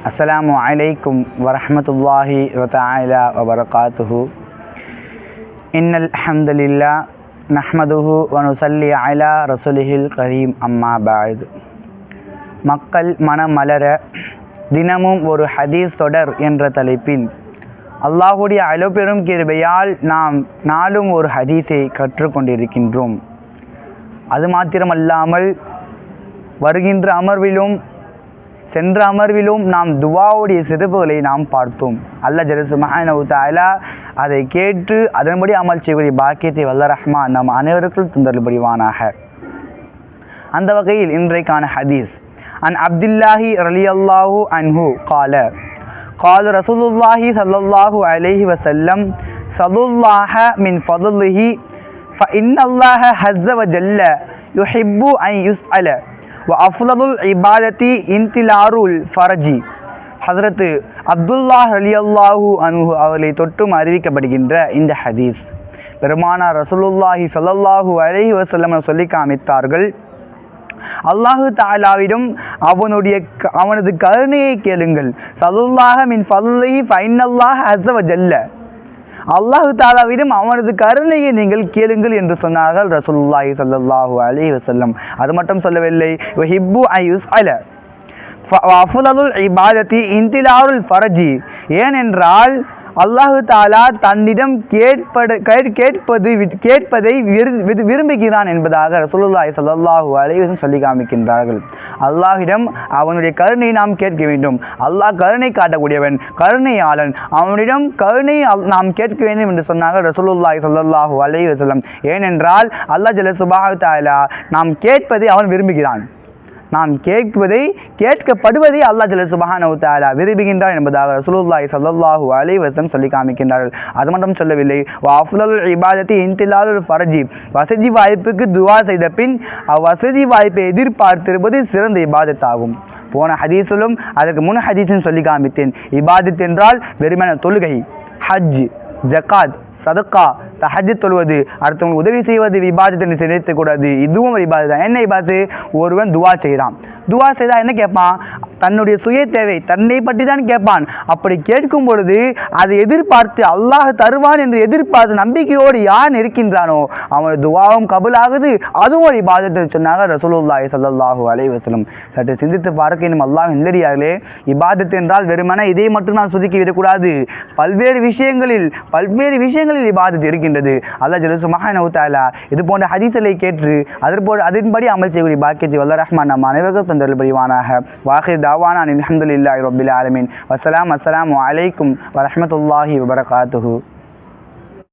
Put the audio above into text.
அஸ்ஸலாமு அலைக்கும் வரஹ்மத்துல்லாஹி வதஆலா வபரகாத்துஹு. இன்னல் ஹம்துலில்லாஹ் நஹ்மதுஹு வ நுஸல்லி அலா ரசூலிஹில் கரீம். அம்மா பஅத். மக்கள் மனமலர தினமும் ஒரு ஹதீஸ் தொடர் என்ற தலைப்பில் அல்லாஹுடைய அளப்பெரும் கிருபையால் நாம் நாளும் ஒரு ஹதீஸை கற்றுக்கொண்டிருக்கின்றோம். அது மாத்திரமல்லாமல் வருகின்ற அமர்விலும் சென்ற அமர்விலும் நாம் துவாவுடைய சிறப்புகளை நாம் பார்த்தோம். அல்லாஹ் ஜல்ல சுப்ஹானஹு வ தஆலா அதை கேட்டு அதன்படி அமல் செய்யக்கூடிய பாக்கியத்தை வல்ல ரஹ்மான் நம் அனைவருக்கும் தந்தருள் புரிவானாக. அந்த வகையில் இன்றைக்கான ஹதீஸ் அன் அப்துல்லாஹி ரலியல்லாஹு அன்ஹு قال قال رسول الله صلى الله عليه وسلم صلوا الله من فضله فإن الله عز وجل يحب أن يسأل வஅஃலலுல் இபாதத்தி இன்திலாருல் ஃபரஜி. ஹஸ்ரத் அப்துல்லாஹ் ரலியல்லாஹு அன்ஹு அவர்களை தொட்டும் அறிவிக்கப்படுகின்ற இந்த ஹதீஸ் பெருமானார் ரசூலுல்லாஹி ஸல்லல்லாஹு அலைஹி வஸல்லம் சொல்லி காமித்தார்கள், அல்லாஹு தஆலாவிடம் அவனது கருணையை கேளுங்கள். ஸல்லுல்லாஹ மின் ஃபضலிஹி ஃபஇன்னல்லாஹ அஸ்ஸ வஜல்ல. அல்லாஹு தஆலாவிடம் அவனது கருணையை நீங்கள் கேளுங்கள் என்று சொன்னார்கள் ரசூலுல்லாஹி ஸல்லல்லாஹு அலைஹி வஸல்லம். அது மட்டும் சொல்லவில்லை, வஹிப்பு அன் யுஸ்அல வஅஃலலுல் இபாதத்தி இன்திலாருல் ஃபரஜி. ஏனென்றால் அல்லாஹு தஆலா தன்னிடம் கேட்பதை விரும்புகிறான் என்பதாக ரசூலுல்லாஹி ஸல்லல்லாஹு அலைஹி வஸல்லம் சொல்லி காமிக்கின்றார்கள். அல்லாஹ்விடம் அவனுடைய கருணையை நாம் கேட்க வேண்டும். அல்லாஹ் கருணை காட்டக்கூடியவன், கருணையாளன். அவனிடம் கருணை நாம் கேட்க வேண்டும் என்று சொன்னார்கள் ரசூலுல்லாஹி ஸல்லல்லாஹு அலைஹி வஸல்லம். ஏனென்றால் அல்லாஹ் ஜல்ல சுப்ஹானஹு வ தஆலா நாம் கேட்பதை அவன் விரும்புகிறான். நாம் கேட்கப்படுவதை அல்லாஹ் ஜல்ல சுப்ஹானஹு வ தஆலா விரும்புகின்றான் என்பதாக ரசூலுல்லாஹி ஸல்லல்லாஹு அலைஹி வஸல்லம் சொல்லி காமிக்கின்றார்கள். அது மட்டும் சொல்லவில்லை, வஅஃலலுல் இபாதத்தி இன்திலாருல் ஃபரஜி. வசதி வாய்ப்புக்கு துவா செய்த பின் அவ்வசதி வாய்ப்பை எதிர்பார்த்திருப்பது சிறந்த இபாதத் ஆகும். போன ஹதீஸிலும் அதற்கு முன் ஹதீஸும் சொல்லி காமித்தேன். இபாதத் என்றால் வெறுமன தொழுகை, ஹஜ், ஜகாத், சதக்கா, தஹஜ்ஜுத் தொழுவது, அடுத்தவங்க உதவி செய்வது இபாதத் என்று நினைக்கக்கூடாது. இதுவும் ஒரு இபாதத் தான். என்ன இபாதத்து? ஒருவன் துவா செய்கிறான். துவா செய்தால் என்ன கேட்பான்? தன்னுடைய சுய தேவை, தன்னை பற்றி தான் கேட்பான். அப்படி கேட்கும் பொழுது அதை எதிர்பார்த்து அல்லாஹ் தருவான் என்று எதிர்பார்த்து நம்பிக்கையோடு யார் இருக்கின்றானோ அவனது துவாவும் கபூலாகுது. அதுவும் ஒரு இபாதத் சொன்னாங்க ரசூலுல்லாஹி ஸல்லல்லாஹு அலைஹி வஸல்லம். சற்று சிந்தித்து பார்க்க இன்னும் அல்லாஹ் நல்லடியார்களே, இபாதத் என்றால் வெறுமனே இதை மட்டும் நான் சுருக்கி விடக்கூடாது. பல்வேறு விஷயங்களில் இபாதத் இருக்கின்றது. அல்லாஹ் ஜல்ல சுப்ஹானஹு வ தஆலா இது போன்ற ஹதீஸ்களை கேட்டு அதன்படி அமல் செய்யக்கூடிய பாக்கியத்தை வல்ல ரஹ்மான் நம் அனைவருக்கும் தந்தருள் புரிவானாக. வாஹிர் தாவானா அல்ஹம்துலில்லாஹி ரப்பில் ஆலமீன். அஸ்ஸலாமு அலைக்கும் வரஹ்மத்துல்லாஹி வபரகாத்துஹு.